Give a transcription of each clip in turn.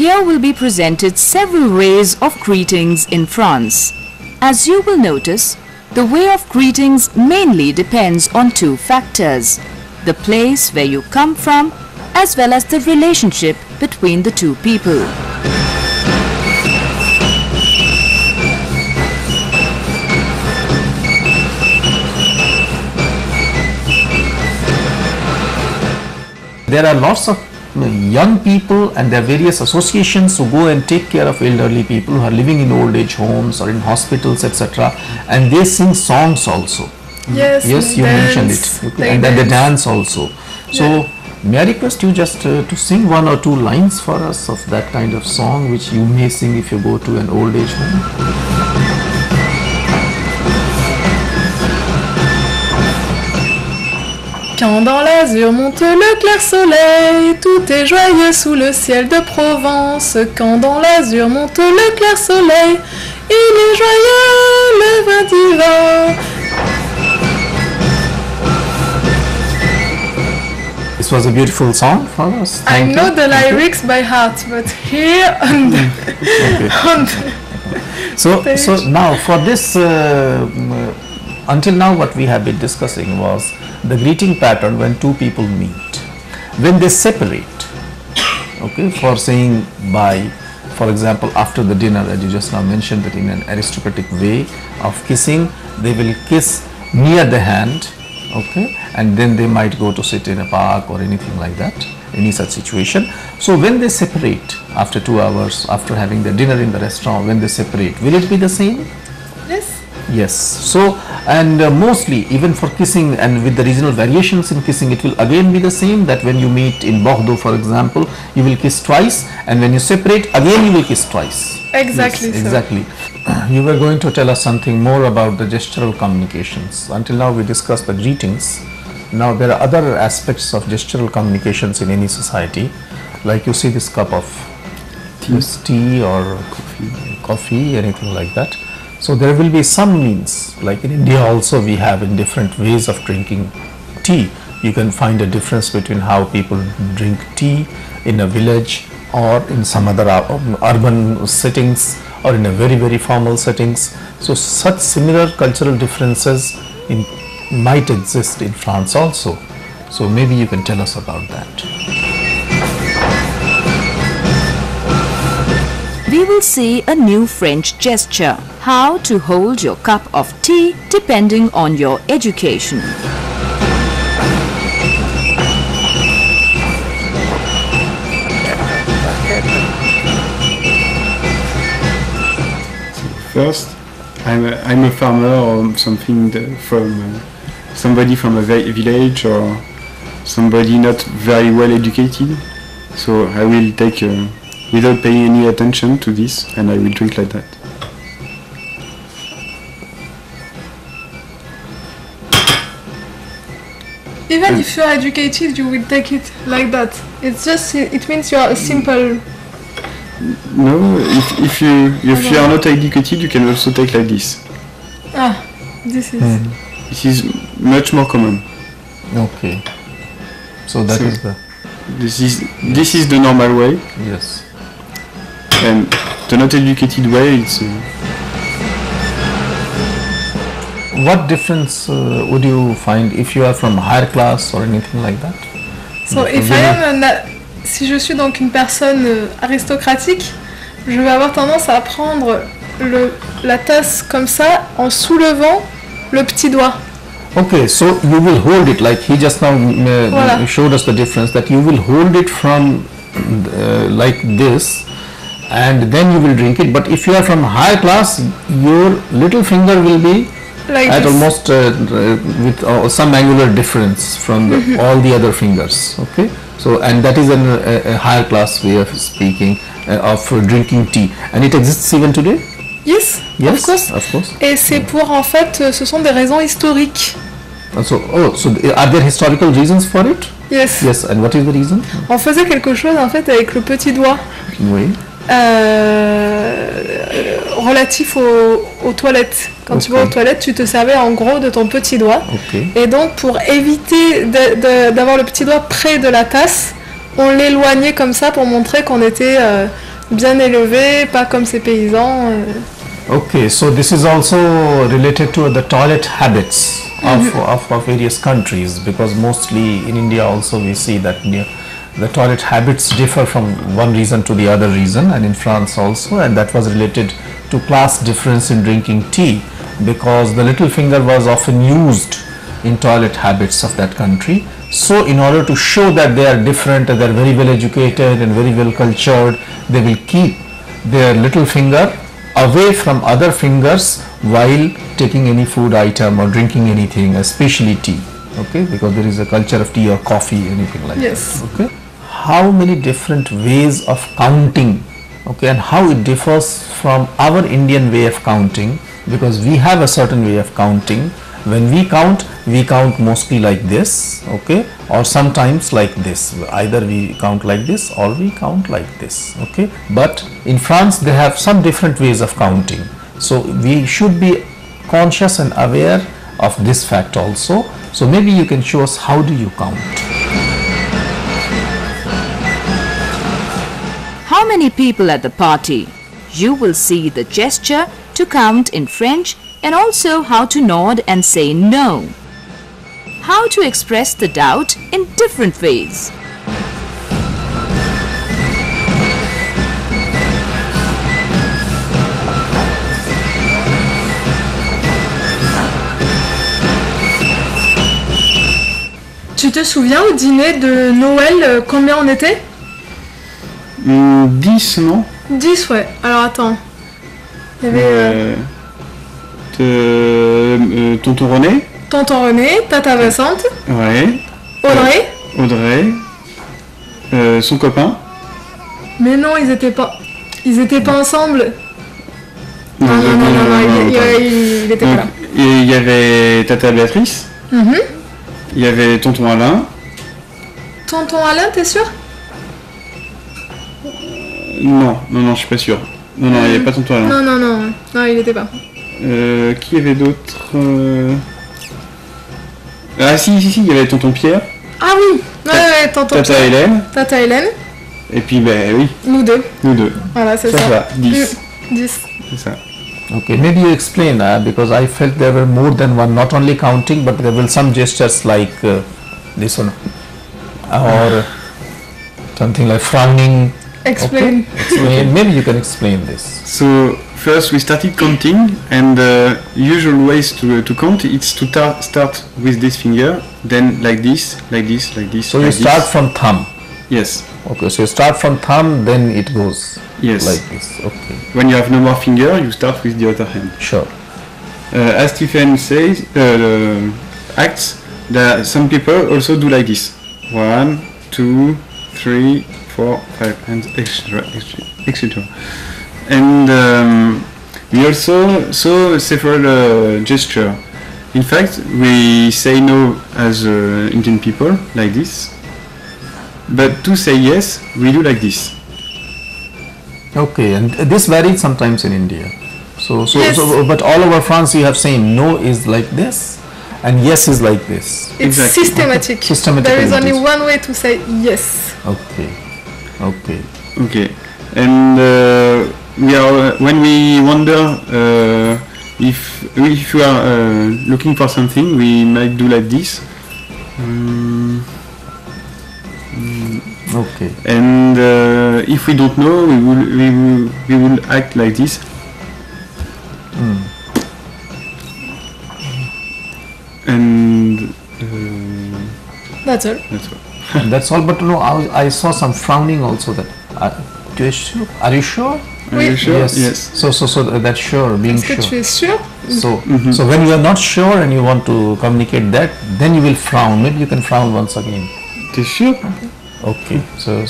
Here will be presented several ways of greetings in France. As you will notice, the way of greetings mainly depends on two factors: the place where you come from as well as the relationship between the two people. There are lots of young people and there are various associations who go and take care of elderly people who are living in old age homes or in hospitals, etc. And they sing songs also. Yes, you mentioned it. Okay. And then they dance also. So may I request you just to sing one or two lines for us of that kind of song which you may sing if you go to an old age home? Quand dans l'azur monte le clair soleil, tout est joyeux sous le ciel de Provence. Quand dans l'azur monte le clair soleil, il est joyeux le vin divin. This was a beautiful song for us. I know the lyrics by heart, but here on the, So now for this, until now what we have been discussing was the greeting pattern when two people meet. When they separate, okay, for saying bye, for example, after the dinner, as you just now mentioned that in an aristocratic way of kissing, they will kiss near the hand, okay, and then they might go to sit in a park or anything like that, any such situation. So when they separate after 2 hours, after having the dinner in the restaurant, when they separate, will it be the same? Yes. Yes. So, and mostly even for kissing and with the regional variations in kissing, it will again be the same, that when you meet in Bordeaux, for example, you will kiss twice, and when you separate, again you will kiss twice. Exactly. Yes, so. exactly. You were going to tell us something more about the gestural communications. Until now we discussed the greetings. Now there are other aspects of gestural communications in any society. Like you see this cup of tea or coffee, anything like that. So there will be some means, like in India also we have in different ways of drinking tea. You can find a difference between how people drink tea in a village or in some other urban settings or in a very formal settings. So such similar cultural differences might exist in France also. So maybe you can tell us about that. We will see a new French gesture: how to hold your cup of tea depending on your education. First, I'm a farmer or something from somebody from a village or somebody not very well educated. So I will take without paying any attention to this, and I will drink like that. Even if you are educated, you will take it like that. It's just, it means you are a simple. No, if you are not educated, you can also take like this. Ah, this is. This is much more common. Okay. So that is the. This is the normal way. Yes. And the not educated way, it's. What difference would you find if you are from higher class or anything like that? So if I am si je suis donc une personne aristocratique, je vais avoir tendance à prendre la tasse comme ça en soulevant le petit doigt. Okay, so you will hold it like he just now Voilà. showed us the difference, that you will hold it from like this and then you will drink it. But if you are from higher class, your little finger will be Like at this. almost with some angular difference from all the other fingers. Okay, so and that is a higher class way of speaking of drinking tea, and it exists even today. Yes, Yes, of course. Et c'est pour, en fait, ce sont des raisons historiques. So are there historical reasons for it? Yes. Yes, and what is the reason? On faisait quelque chose en fait avec le petit doigt. Oui. Relatif aux toilettes. Quand tu vas aux toilettes, tu te servais en gros de ton petit doigt. Okay. Et donc pour éviter d'avoir le petit doigt près de la tasse, on l'éloignait comme ça pour montrer qu'on était bien élevé, pas comme ces paysans. Okay, so this is also related to the toilet habits of various countries, because mostly in India also we see that the toilet habits differ from one region to the other region, and in France also, and that was related to class difference in drinking tea, because the little finger was often used in toilet habits of that country. So in order to show that they are different and they are very well educated and very well cultured, they will keep their little finger away from other fingers while taking any food item or drinking anything, especially tea. Okay, because there is a culture of tea or coffee, anything like Yes. that. Okay, how many different ways of counting, okay, and how it differs from our Indian way of counting, because we have a certain way of counting. When we count mostly like this, okay, or sometimes like this. Either we count like this or we count like this, okay. But in France they have some different ways of counting, so we should be conscious and aware of this fact also. So maybe you can show us how do you count. How many people at the party? You will see the gesture to count in French and also how to nod and say no. How to express the doubt in different ways. Tu te souviens au dîner de Noël combien on était? 10, non? 10, ouais. Alors attends. Il y avait Tonton René? Tonton René, Tata Vincente, Ouais. Audrey. Audrey. Son copain? Mais non, ils étaient pas ensemble. Non, attends. il était pas Donc, là. il y avait Tata Béatrice, Mhm. il y avait Tonton Alain. Tonton Alain, t'es sûr? Non, je suis pas sûr. Non, il n'y avait pas Tonton Alain. Non, il était pas. Qui y avait d'autres Ah si, il y avait Tonton Pierre, Ah oui, ouais, tonton Tata Pierre. Hélène, Tata Hélène, et puis ben oui, nous deux. nous deux. Voilà, c'est Ça ça. va, 10. 10. C'est ça. Okay, maybe you explain, because I felt there were more than one, not only counting, but there were some gestures like this one, or something like frowning. Explain. Okay. Explain. Maybe you can explain this. So first we started counting, and the usual ways to count it's to start with this finger, then like this, like this, like this. So you like start this. from thumb. Yes. Okay, so you start from thumb, then it goes Yes. like this. Okay, When you have no more finger, you start with the other hand. sure. As Stephen says, acts, that some people also do like this. 1, 2, 3, 4, 5, and etc. And we also saw several gesture. In fact, we say no as Indian people, like this. But to say yes, we do like this. Okay, and this varies sometimes in India. So, Yes. but all over France you have seen no is like this, and yes is like this. It's Exactly. systematic. Systematic There is it only is. one way to say yes. Okay, okay. Okay, and we are when we wonder if we are looking for something, we might do like this. Okay. And if we don't know, we will act like this. And That's all. that's all. And that's all. But no, I saw some frowning also. That are you sure? Are Oui. you sure? Yes. So that's sure, being Est-ce que sure. tu es sûr? So when you are not sure and you want to communicate that, then you will frown. Maybe you can frown once again. T'es sûr? Okay, so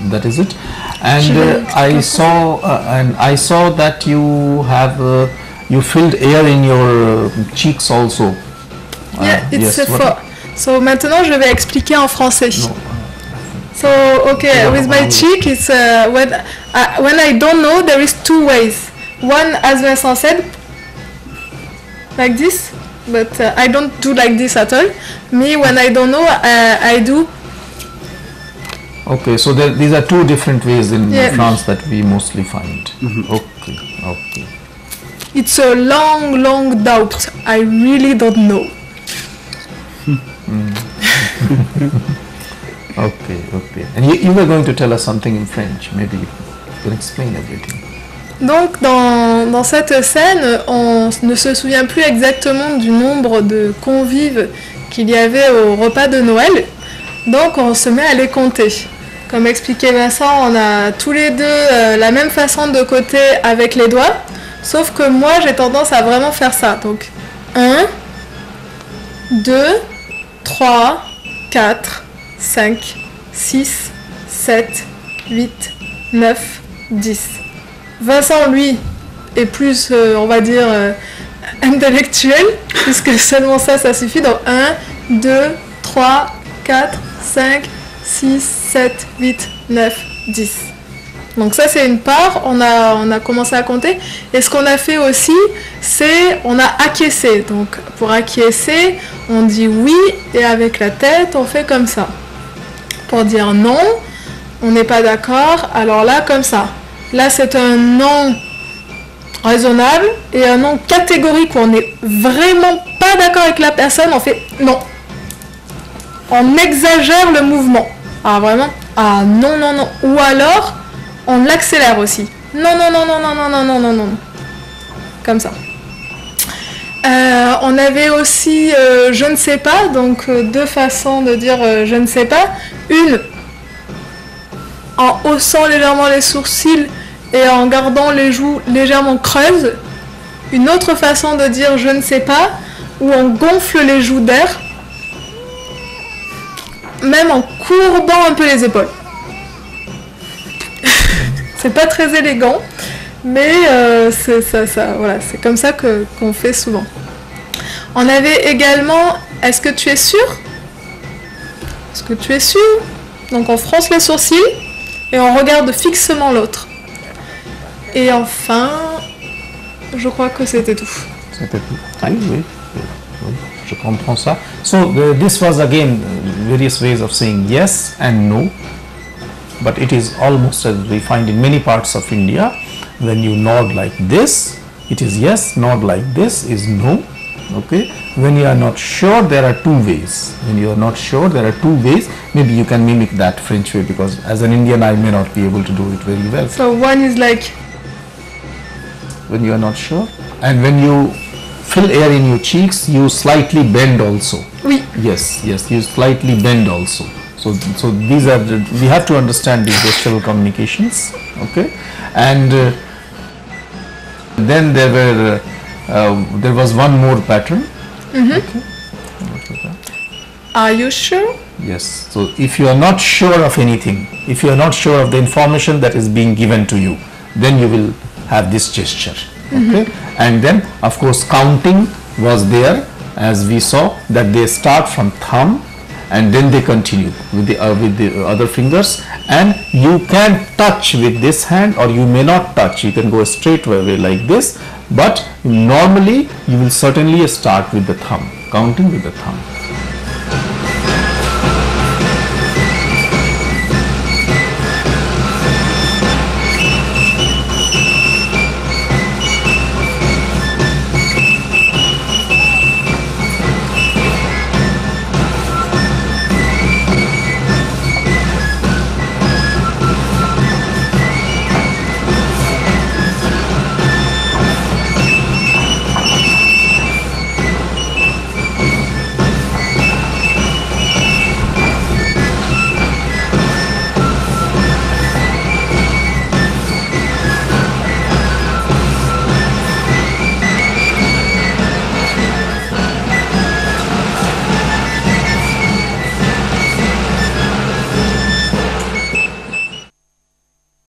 that is it. And I saw that you have you filled air in your cheeks also. Yeah, it's yes, what- for. So maintenant je vais expliquer en français. No. So okay, with my cheek, it's when I don't know, there is two ways. One, as Vincent said, like this, but I don't do like this at all. Me, when I don't know, I do Okay, so these are two different ways in Yeah. France that we mostly find. Okay, okay. It's a long, long doubt. I really don't know. Okay, okay. And you were going to tell us something in French. Maybe you can explain everything. Donc dans cette scène, on ne se souvient plus exactement du nombre de convives qu'il y avait au repas de Noël. Donc on se met à les compter. Comme expliquait Vincent, on a tous les deux la même façon de compter avec les doigts. Sauf que moi j'ai tendance à vraiment faire ça. Donc 1, 2, 3, 4, 5, 6, 7, 8, 9, 10. Vincent, lui, est plus, on va dire, intellectuel, puisque seulement ça suffit. Donc 1, 2, 3, 4, 5, 6, 7, 8, 9, 10. Donc ça c'est une part, on a commencé à compter. Et ce qu'on a fait aussi, c'est on a acquiescé. Donc pour acquiescer, on dit oui et avec la tête on fait comme ça. Pour dire non, on n'est pas d'accord, alors là comme ça. Là c'est un non raisonnable et un non catégorique où on n'est vraiment pas d'accord avec la personne, on fait non. On exagère le mouvement. Ah vraiment, ah non, non, non. Ou alors on l'accélère aussi. Non, non, non, non, non, non, non, non, non, non. Comme ça. On avait aussi je ne sais pas, donc deux façons de dire je ne sais pas. Une, en haussant légèrement les sourcils et en gardant les joues légèrement creuses. Une autre façon de dire je ne sais pas, où on gonfle les joues d'air, même en courbant un peu les épaules. C'est pas très élégant, mais voilà, c'est comme ça qu'on fait souvent. On avait également « Est-ce que tu es sûr ?» Est-ce que tu es sûr? Donc on fronce les sourcils et on regarde fixement l'autre. Et enfin, je crois que c'était tout. C'était tout. Oui, oui, oui, je comprends ça. So this was again various ways of saying yes and no. But it is almost as we find in many parts of India. When you nod like this, it is yes. Nod like this is no. Okay. When you are not sure, there are two ways. When you are not sure, there are two ways. Maybe you can mimic that French way, because as an Indian, I may not be able to do it very well. So one is like when you are not sure, and when you fill air in your cheeks, you slightly bend also. oui. Yes, yes, you slightly bend also. So these are we have to understand these gestural communications, okay? And then there was one more pattern. Okay. Are you sure? Yes. So if you are not sure of anything, if you are not sure of the information that is being given to you, then you will have this gesture. Okay. And then of course counting was there, as we saw that they start from thumb and then they continue with the other fingers, and you can touch with this hand or you may not touch. You can go straight away like this, but normally you will certainly start with the thumb, counting with the thumb.